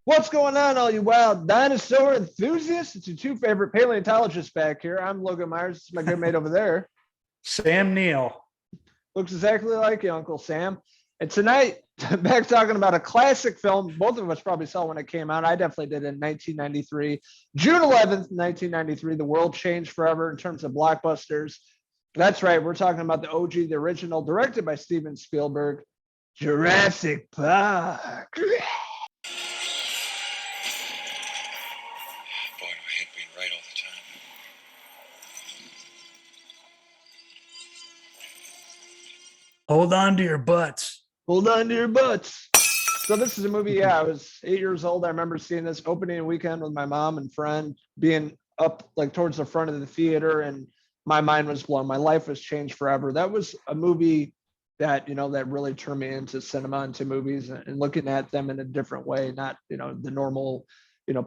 What's going on, all you wild dinosaur enthusiasts? It's your two favorite paleontologists back here. I'm Logan Myers. This is my good mate over there. Sam Neill. Looks exactly like you, Uncle Sam. And tonight, back talking about a classic film. Both of us probably saw when it came out. I definitely did in 1993. June 11th, 1993. The world changed forever in terms of blockbusters. That's right. We're talking about the OG, the original, directed by Steven Spielberg, Jurassic Park. Boy, do I hate being right all the time. Hold on to your butts. Hold on to your butts. So this is a movie. Yeah, I was 8 years old. I remember seeing this opening weekend with my mom and friend, being up like towards the front of the theater, and my mind was blown. My life was changed forever. That was a movie that, that really turned me into cinema, into movies, and looking at them in a different way, not, the normal,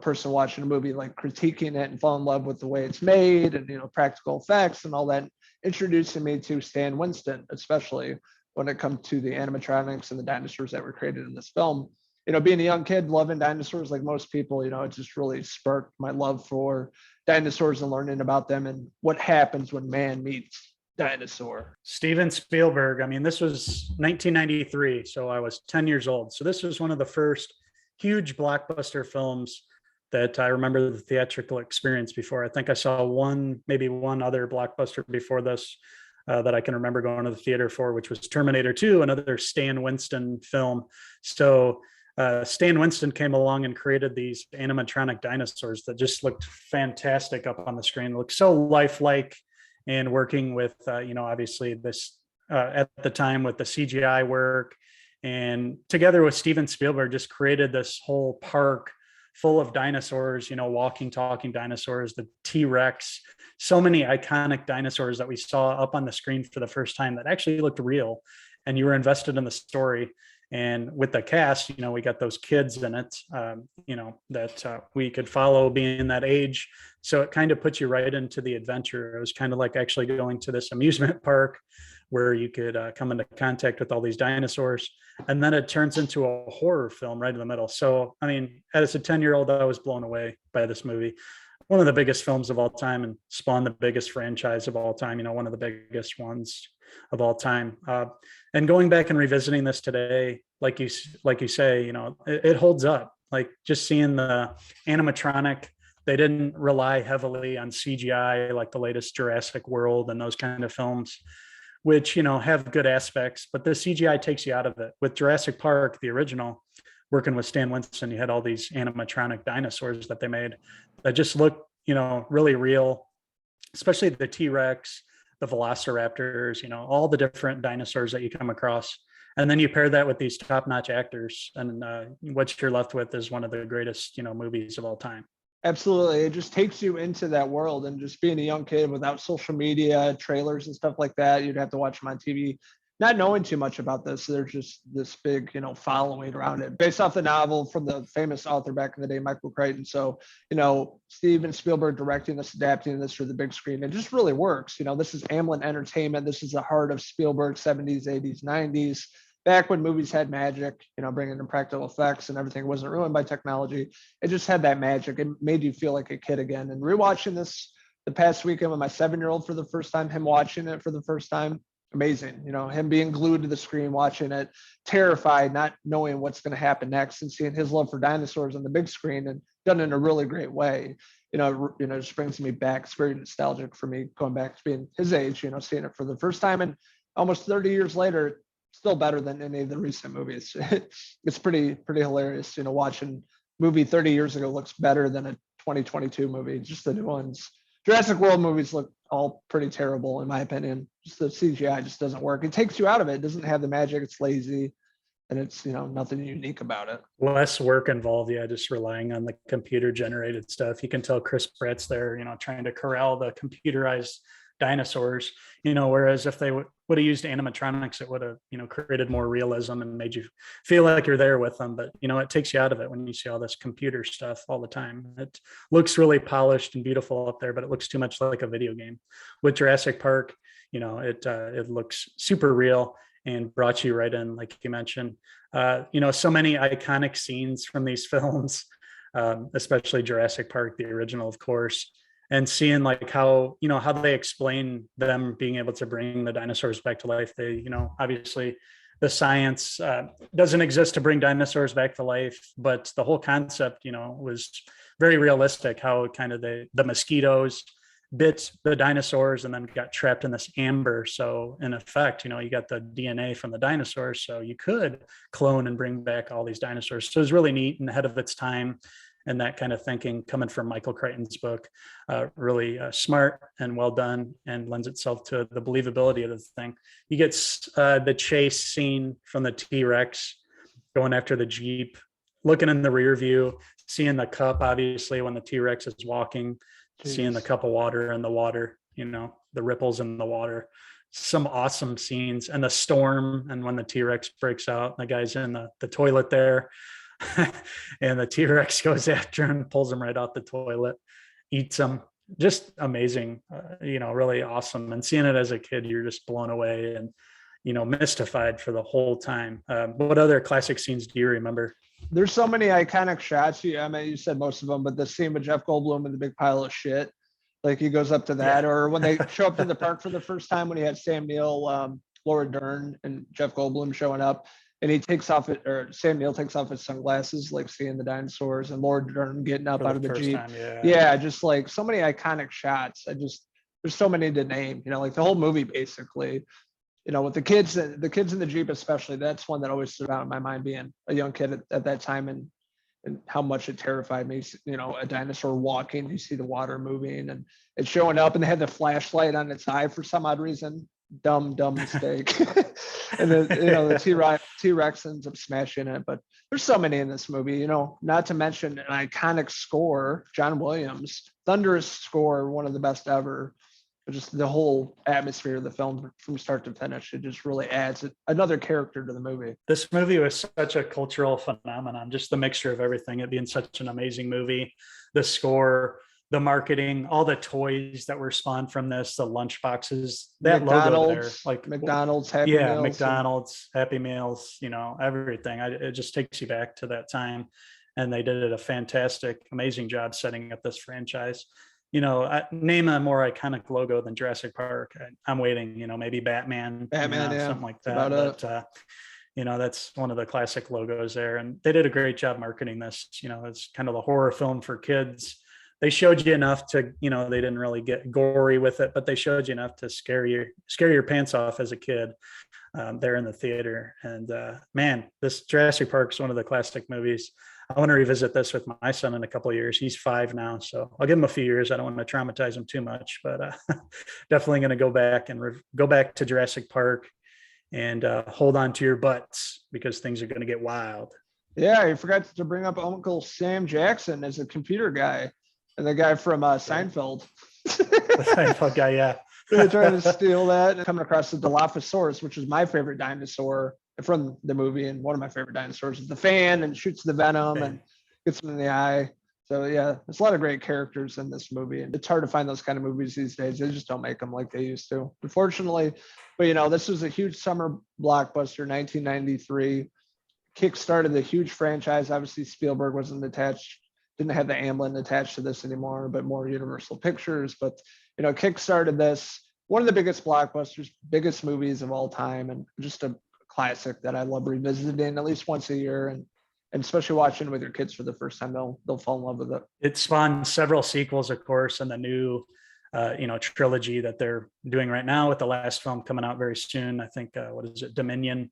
person watching a movie, like critiquing it and fall in love with the way it's made and, practical effects and all that, introducing me to Stan Winston, especially when it comes to the animatronics and the dinosaurs that were created in this film. Being a young kid, loving dinosaurs like most people, it just really sparked my love for dinosaurs and learning about them and what happens when man meets dinosaur. Steven Spielberg. I mean, this was 1993, so I was 10 years old. So this was one of the first huge blockbuster films that I remember the theatrical experience before. I think I saw maybe one other blockbuster before this that I can remember going to the theater for, which was Terminator 2, another Stan Winston film. So Stan Winston came along and created these animatronic dinosaurs that just looked fantastic up on the screen. It looked so lifelike, and working with, obviously this at the time with the CGI work, and together with Steven Spielberg, just created this whole park full of dinosaurs, walking, talking dinosaurs, the T-Rex, so many iconic dinosaurs that we saw up on the screen for the first time that actually looked real, and you were invested in the story. And with the cast, we got those kids in it, that we could follow being that age. So it kind of puts you right into the adventure. It was kind of like actually going to this amusement park where you could come into contact with all these dinosaurs. And then it turns into a horror film right in the middle. So, I mean, as a 10-year-old, I was blown away by this movie. One of the biggest films of all time, and spawned the biggest franchise of all time, one of the biggest ones of all time. And going back and revisiting this today, like you say, it holds up. Like just seeing the animatronic, they didn't rely heavily on CGI like the latest Jurassic World and those kind of films, which, have good aspects, but the CGI takes you out of it. With Jurassic Park, the original, working with Stan Winston, you had all these animatronic dinosaurs that they made that just look, really real, especially the T-Rex, the velociraptors, all the different dinosaurs that you come across. And then you pair that with these top-notch actors, and what you're left with is one of the greatest, movies of all time. Absolutely. It just takes you into that world, and just being a young kid without social media, trailers and stuff like that, you'd have to watch them on TV, not knowing too much about this. There's just this big, following around it based off the novel from the famous author back in the day, Michael Crichton. So, Steven Spielberg directing this, adapting this for the big screen, it just really works. This is Amblin Entertainment. This is the heart of Spielberg, 70s, 80s, 90s. Back when movies had magic, bringing in practical effects and everything wasn't ruined by technology. It just had that magic. It made you feel like a kid again. And rewatching this the past weekend with my 7-year-old for the first time, him watching it for the first time, amazing. Him being glued to the screen, watching it, terrified, not knowing what's going to happen next, and seeing his love for dinosaurs on the big screen and done in a really great way. It just brings me back. It's very nostalgic for me going back to being his age, seeing it for the first time, and almost 30 years later, still better than any of the recent movies. It's pretty hilarious. Watching movie 30 years ago looks better than a 2022 movie. Just the new ones. Jurassic World movies look all pretty terrible in my opinion. Just the CGI just doesn't work. It takes you out of it. It doesn't have the magic. It's lazy, and it's nothing unique about it. Less work involved. Yeah, just relying on the computer generated stuff. You can tell Chris Pratt's there, trying to corral the computerized dinosaurs, whereas if they would have used animatronics, it would have, created more realism and made you feel like you're there with them. But, it takes you out of it when you see all this computer stuff all the time. It looks really polished and beautiful up there, but it looks too much like a video game. With Jurassic Park, it looks super real and brought you right in, like you mentioned. So many iconic scenes from these films, especially Jurassic Park, the original, of course, and seeing like how they explain them being able to bring the dinosaurs back to life. They, obviously the science doesn't exist to bring dinosaurs back to life, but the whole concept, was very realistic. How kind of the mosquitoes bit the dinosaurs and then got trapped in this amber. So in effect, you got the DNA from the dinosaurs. So you could clone and bring back all these dinosaurs. So it was really neat and ahead of its time. And that kind of thinking coming from Michael Crichton's book, really smart and well done, and lends itself to the believability of the thing. You get the chase scene from the T-Rex going after the Jeep, looking in the rear view, seeing the cup, obviously, when the T-Rex is walking, seeing the cup of water and the water, the ripples in the water. Some awesome scenes, and the storm, and when the T-Rex breaks out, the guy's in the toilet there. And the T-Rex goes after him, pulls him right out the toilet, eats him. Just amazing, really awesome. And seeing it as a kid, you're just blown away and, mystified for the whole time. What other classic scenes do you remember? There's so many iconic shots. You said most of them, but the scene with Jeff Goldblum and the big pile of shit, like he goes up to that, or when they show up to the park for the first time, when he had Sam Neill, Laura Dern, and Jeff Goldblum showing up. And he takes off it, or Sam Neill takes off his sunglasses, like seeing the dinosaurs, and Laura Dern getting up out of the Jeep. Time, yeah, just like so many iconic shots. There's so many to name, like the whole movie basically, with the kids in the Jeep, especially. That's one that always stood out in my mind, being a young kid at that time, and how much it terrified me. A dinosaur walking, you see the water moving and it's showing up, and they had the flashlight on its eye for some odd reason. Dumb mistake. And the T-Rex ends up smashing it. But there's so many in this movie, not to mention an iconic score, John Williams, thunderous score, one of the best ever. But just the whole atmosphere of the film from start to finish, it just really adds another character to the movie. This movie was such a cultural phenomenon, just the mixture of everything, it being such an amazing movie, the score, the marketing, all the toys that were spawned from this, the lunch boxes, that logo there, like McDonald's, Happy Meals. McDonald's, Happy Meals, everything. It just takes you back to that time. And they did a fantastic, amazing job setting up this franchise. Name a more iconic logo than Jurassic Park. I'm waiting, maybe Batman, yeah, something like that. But, that's one of the classic logos there. And they did a great job marketing this. It's kind of the horror film for kids. They showed you enough to, they didn't really get gory with it, but they showed you enough to scare your pants off as a kid there in the theater. And man, this Jurassic Park is one of the classic movies. I want to revisit this with my son in a couple of years. He's 5 now, so I'll give him a few years. I don't want to traumatize him too much, but definitely going to go back and go back to Jurassic Park and hold on to your butts, because things are going to get wild. Yeah, you forgot to bring up Uncle Sam Jackson as a computer guy. And the guy from Seinfeld. The Seinfeld guy, yeah. They're trying to steal that. Coming across the Dilophosaurus, which is my favorite dinosaur from the movie, and one of my favorite dinosaurs is the fan, and shoots the venom and gets him in the eye. So yeah, there's a lot of great characters in this movie, and it's hard to find those kind of movies these days. They just don't make them like they used to, unfortunately. But this was a huge summer blockbuster, 1993. Kickstarted the huge franchise. Obviously, Spielberg wasn't attached. Didn't have the Amblin attached to this anymore, but more Universal Pictures. But kickstarted this, one of the biggest blockbusters, biggest movies of all time, and just a classic that I love revisiting at least once a year, and especially watching with your kids for the first time, they'll fall in love with it. It spawned several sequels, of course, and the new trilogy that they're doing right now, with the last film coming out very soon. I think Dominion,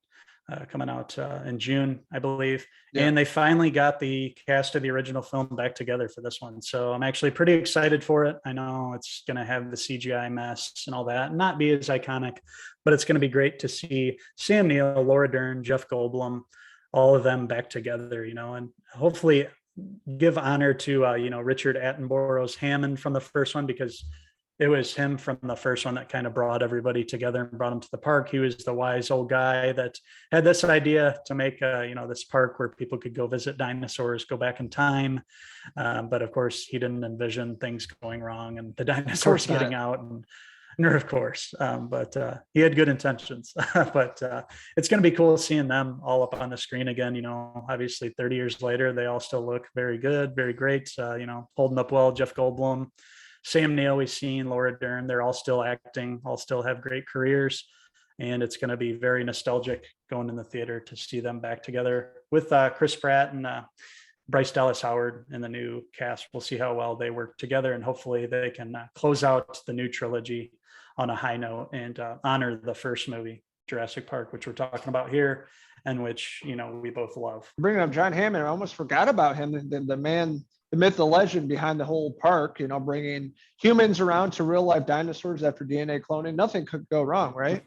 coming out in June, I believe. Yeah. And they finally got the cast of the original film back together for this one. So I'm actually pretty excited for it. I know it's going to have the CGI mess and all that, not be as iconic, but it's going to be great to see Sam Neill, Laura Dern, Jeff Goldblum, all of them back together, and hopefully give honor to, Richard Attenborough's Hammond from the first one, because it was him from the first one that kind of brought everybody together and brought them to the park. He was the wise old guy that had this idea to make, this park where people could go visit dinosaurs, go back in time. But of course, he didn't envision things going wrong and the dinosaurs getting out and Of course. But he had good intentions. But it's going to be cool seeing them all up on the screen again. Obviously 30 years later, they all still look very good, very great. Holding up well. Jeff Goldblum, Sam Neill, we've seen, Laura Dern, they're all still acting, all still have great careers. And it's going to be very nostalgic going in the theater to see them back together with Chris Pratt and Bryce Dallas Howard in the new cast. We'll see how well they work together, and hopefully they can close out the new trilogy on a high note and honor the first movie, Jurassic Park, which we're talking about here, and which, we both love. Bringing up John Hammond, I almost forgot about him, the man, the myth, the legend behind the whole park, bringing humans around to real life dinosaurs after DNA cloning. Nothing could go wrong, right?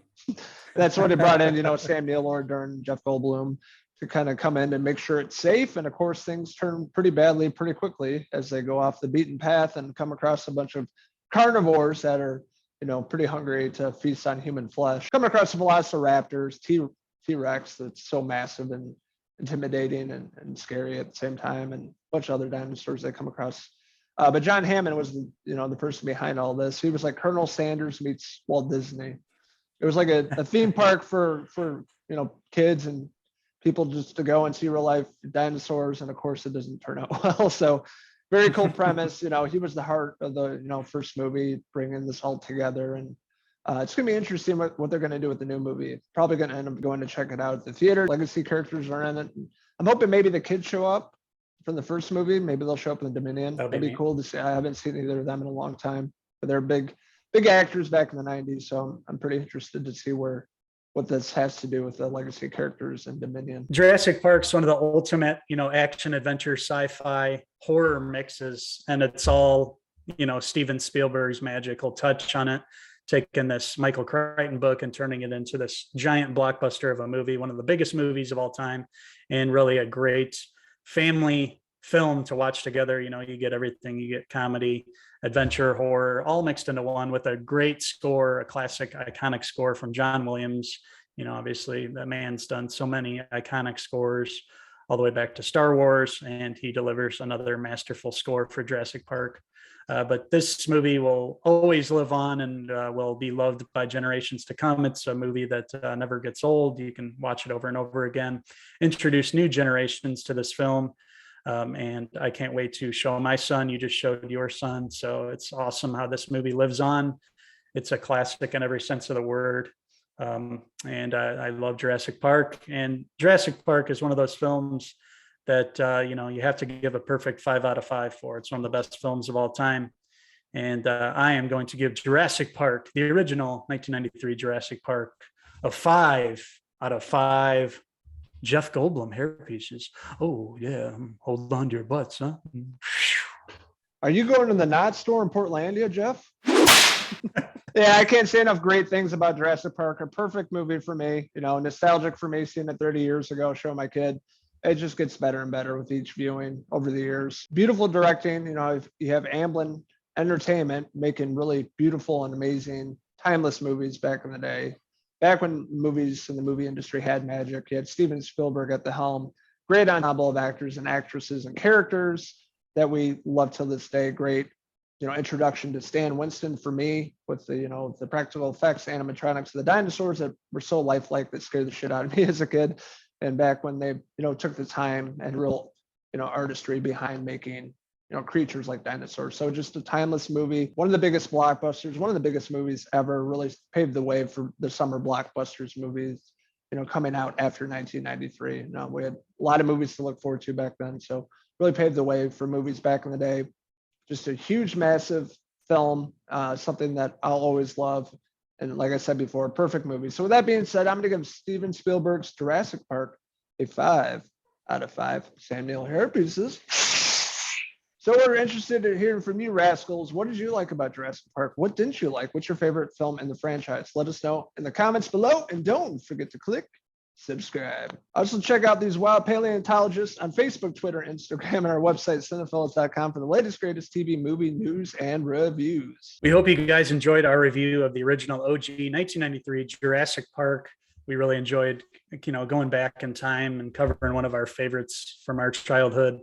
That's what he brought in, Sam Neill, Laura Dern, Jeff Goldblum, to kind of come in and make sure it's safe. And of course, things turn pretty badly pretty quickly as they go off the beaten path and come across a bunch of carnivores that are, pretty hungry to feast on human flesh. Come across velociraptors, T-Rex that's so massive and intimidating and scary at the same time, and a bunch of other dinosaurs they come across. But John Hammond was the person behind all this. He was like Colonel Sanders meets Walt Disney. It was like a theme park for kids and people just to go and see real life dinosaurs. And of course, it doesn't turn out well. So very cool premise. He was the heart of the first movie, bringing this all together. And it's going to be interesting what they're going to do with the new movie. Probably going to end up going to check it out at the theater. Legacy characters are in it. I'm hoping maybe the kids show up from the first movie. Maybe they'll show up in the Dominion. That'd be cool to see. I haven't seen either of them in a long time, but they're big actors back in the 90s. So I'm pretty interested to see what this has to do with the legacy characters and Dominion. Jurassic Park's one of the ultimate, action, adventure, sci-fi, horror mixes. And it's all, Steven Spielberg's magical touch on it, taking this Michael Crichton book and turning it into this giant blockbuster of a movie, one of the biggest movies of all time, and really a great family film to watch together. You get everything. You get comedy, adventure, horror, all mixed into one with a great score, a classic, iconic score from John Williams. Obviously the man's done so many iconic scores all the way back to Star Wars, and he delivers another masterful score for Jurassic Park. But this movie will always live on and will be loved by generations to come. It's a movie that never gets old. You can watch it over and over again, introduce new generations to this film. And I can't wait to show my son. You just showed your son. So it's awesome how this movie lives on. It's a classic in every sense of the word. And I love Jurassic Park. And Jurassic Park is one of those films that, you have to give a perfect 5 out of 5 for. It's one of the best films of all time. And I am going to give Jurassic Park, the original 1993 Jurassic Park, a 5 out of 5 Jeff Goldblum hair pieces. Oh yeah, hold on to your butts, huh? Are you going to the Knot store in Portlandia, Jeff? Yeah, I can't say enough great things about Jurassic Park. A perfect movie for me. Nostalgic for me, seeing it 30 years ago, showing my kid. It just gets better and better with each viewing over the years. Beautiful directing. You have Amblin Entertainment making really beautiful and amazing, timeless movies back in the day. Back when movies in the movie industry had magic, you had Steven Spielberg at the helm. Great ensemble of actors and actresses and characters that we love till this day. Great, introduction to Stan Winston for me with the practical effects, animatronics of the dinosaurs that were so lifelike that scared the shit out of me as a kid. And back when they, took the time and real, artistry behind making, creatures like dinosaurs. So just a timeless movie, one of the biggest blockbusters, one of the biggest movies ever, really paved the way for the summer blockbusters movies, coming out after 1993. We had a lot of movies to look forward to back then. So really paved the way for movies back in the day. Just a huge, massive film, something that I'll always love. And like I said before, a perfect movie. So with that being said, I'm going to give Steven Spielberg's Jurassic Park a 5 out of 5 Sam Neill hair pieces. So we're interested in hearing from you, rascals. What did you like about Jurassic Park? What didn't you like? What's your favorite film in the franchise? Let us know in the comments below, and don't forget to click subscribe. Also check out these wild paleontologists on Facebook, Twitter, Instagram, and our website, Cinephellas.com, for the latest, greatest TV, movie news and reviews. We hope you guys enjoyed our review of the original OG 1993 Jurassic Park. We really enjoyed, going back in time and covering one of our favorites from our childhood.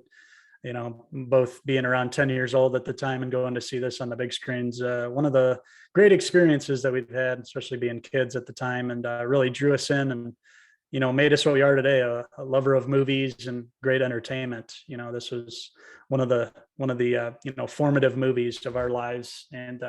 both being around 10 years old at the time and going to see this on the big screens, one of the great experiences that we've had, especially being kids at the time, and really drew us in and, made us what we are today, a lover of movies and great entertainment. This was one of the formative movies of our lives. And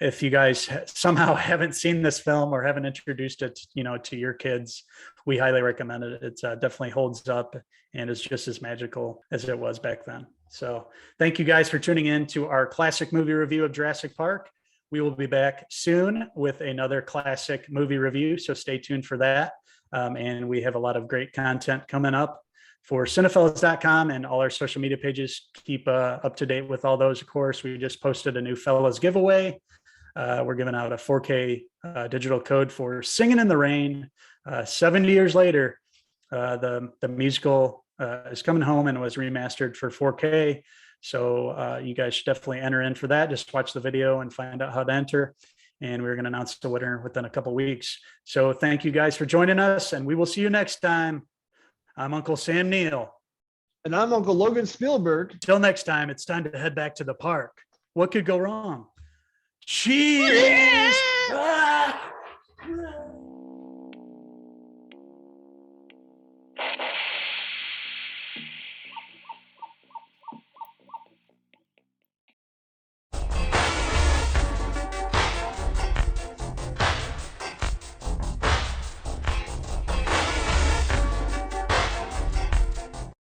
if you guys somehow haven't seen this film or haven't introduced it, to your kids, we highly recommend it. It definitely holds up and is just as magical as it was back then. So thank you guys for tuning in to our classic movie review of Jurassic Park. We will be back soon with another classic movie review, so stay tuned for that. And we have a lot of great content coming up for Cinephellas.com and all our social media pages. Keep up to date with all those. Of course, we just posted a new Fellas giveaway. We're giving out a 4K digital code for Singing in the Rain. 70 years later, the musical is coming home and was remastered for 4K. So you guys should definitely enter in for that. Just watch the video and find out how to enter. And we're going to announce the winner within a couple weeks. So thank you guys for joining us, and we will see you next time. I'm Uncle Sam Neill. And I'm Uncle Logan Spielberg. Till next time, it's time to head back to the park. What could go wrong? Cheese!